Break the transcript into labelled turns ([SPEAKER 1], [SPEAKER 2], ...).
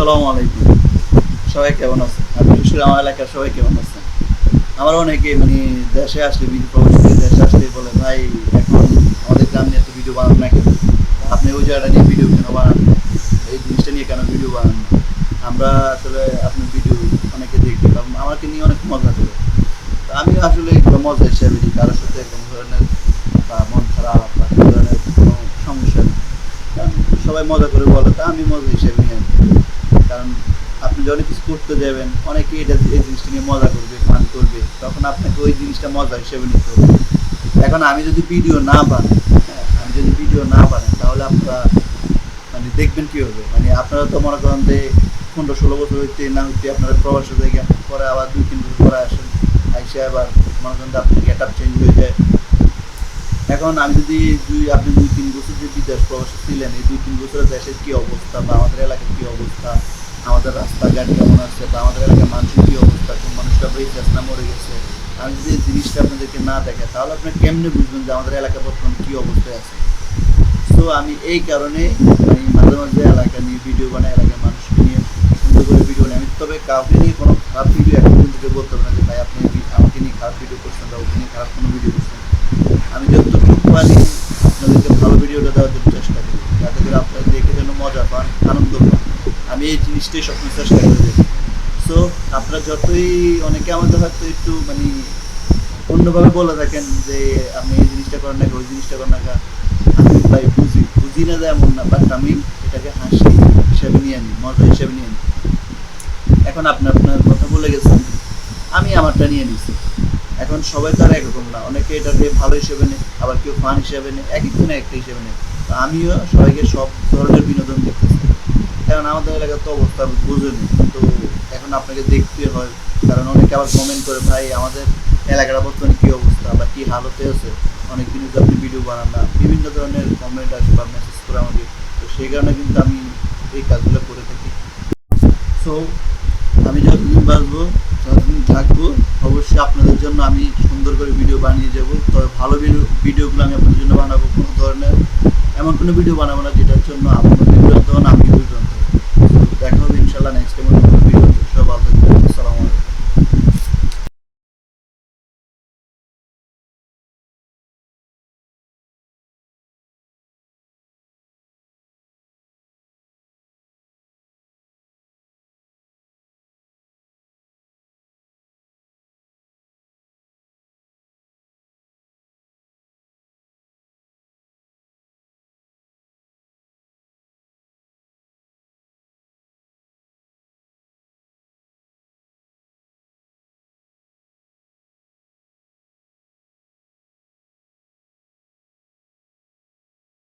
[SPEAKER 1] আসসালামু আলাইকুম। সবাই কেমন আছেন? আর বিশেষ করে আমার এলাকার সবাই কেমন আছেন? আমার অনেকে দেশে আসলে প্রবাসী থেকে দেশে আসলে বলে ভাই এখন আমাদের গ্রাম নিয়ে এত ভিডিও বানান না কেন? আপনি ওই জায়গাটা নিয়ে ভিডিও কেন বানান না? এই জিনিসটা নিয়ে কেন ভিডিও বানান না? আমরা আসলে আপনার ভিডিও অনেকে দেখি বা আমাকে নিয়ে অনেক মজা করে। তো আমি আসলে এগুলো মজা হিসাবে নিই, কারোর সাথে কোনো ধরনের বা মন খারাপ বা কোনো ধরনের কোনো সমস্যা নেই। কারণ সবাই মজা করে বলে, তা আমি মজা হিসেবে নিয়ে আনি। কারণ আপনি যখন কিছু করতে যাবেন অনেকে এই জিনিসটা নিয়ে মজা করবে, ফান করবে, তখন আপনাকে ওই জিনিসটা মজা হিসেবে নিতে হবে। এখন আমি যদি ভিডিও না বানাই, হ্যাঁ, আমি যদি ভিডিও না বানাই তাহলে আপনারা দেখবেন কি হবে। আপনারা তো মনে করেন যে 15-16 বছর হইতে না হইতে আপনারা প্রবাসে জায়গা পরে আবার 2-3 বছর পরে আসেন, আইসে আবার মনে করেন যে আপনার গেট আপ চেঞ্জ হয়ে যায়। এখন আমি যদি আপনি 2-3 বছর যে বিদেশ প্রবাসে ছিলেন, এই 2-3 বছরের দেশের কি অবস্থা বা আমাদের এলাকার কি অবস্থা, আমাদের রাস্তাঘাট কেমন আছে বা আমাদের এলাকার মানুষের কি অবস্থা, কোন মানুষটা বেঁচে আছে না মরে গেছে, আমি যদি এই জিনিসটা আপনাদেরকে না দেখাই তাহলে আপনি কেমনে বুঝবেন যে আমাদের এলাকা বর্তমানে কি অবস্থায় আছে। তো আমি এই কারণে মাঝে মাঝে এলাকা নিয়ে ভিডিও বানাই, এলাকার মানুষকে নিয়ে সুন্দর করে ভিডিও বানাই। আমি তবে কাউকে নিয়ে কোনো খারাপ ভিডিও এখন কিন্তু বলতে হবে না যে ভাই আপনি আমাকে নিয়ে খারাপ ভিডিও করছেন বা ওকে নিয়ে খারাপ কোনো ভিডিও করছেন। আমি যতটুকু পারি আপনাদেরকে ভালো ভিডিওটা দেওয়ার জন্য চেষ্টা করি, যাতে করে আপনারা দেখে যেন মজা পান, আনন্দ পান। আমি এই জিনিসটাই সবসময় চেষ্টা করে দেখি। সো আপনারা যতই অনেকে আমাদের হয়তো একটু অন্যভাবে বলে থাকেন যে আপনি এই জিনিসটা করেন না, ওই জিনিসটা করেন না, আমি ভাই বুঝি না যে এমন না, বাট আমি এটাকে হাসি হিসাবে নিয়ে আনি, মজা হিসাবে নিয়ে আনি। এখন আপনি আপনার কথা বলে গেছেন, আমি আমারটা নিয়ে নিছি। এখন সবাই তো আর একরকম না, অনেকে এটাকে ভালো হিসেবে নেয়, আবার কেউ ফান হিসেবে নেয়, এক একজনে একটা হিসেবে নেয়। তো আমিও সবাইকে সব ধরনের বিনোদন দেখতেছি, কারণ আমাদের এলাকার তো অবস্থা বুঝেনি। তো এখন আপনাকে দেখতে হয়, কারণ অনেকে আবার কমেন্ট করে ভাই আমাদের এলাকাটা বর্তমানে কী অবস্থা বা কী হালতে আছে, অনেক দিন তো আপনি ভিডিও বানান না, বিভিন্ন ধরনের কমেন্ট আসে বা মেসেজ করে আমাকে। তো সেই কারণে কিন্তু আমি এই কাজগুলো করে থাকি। সো আমি যতদিন বাঁচবো, যতদিন থাকবো, অবশ্যই আপনাদের জন্য আমি সুন্দর করে ভিডিও বানিয়ে যাবো। তবে ভালো ভিডিওগুলো আমি আপনাদের জন্য বানাবো, কোনো ধরনের এমন কোনো ভিডিও বানাবো না যেটার জন্য আপনাদের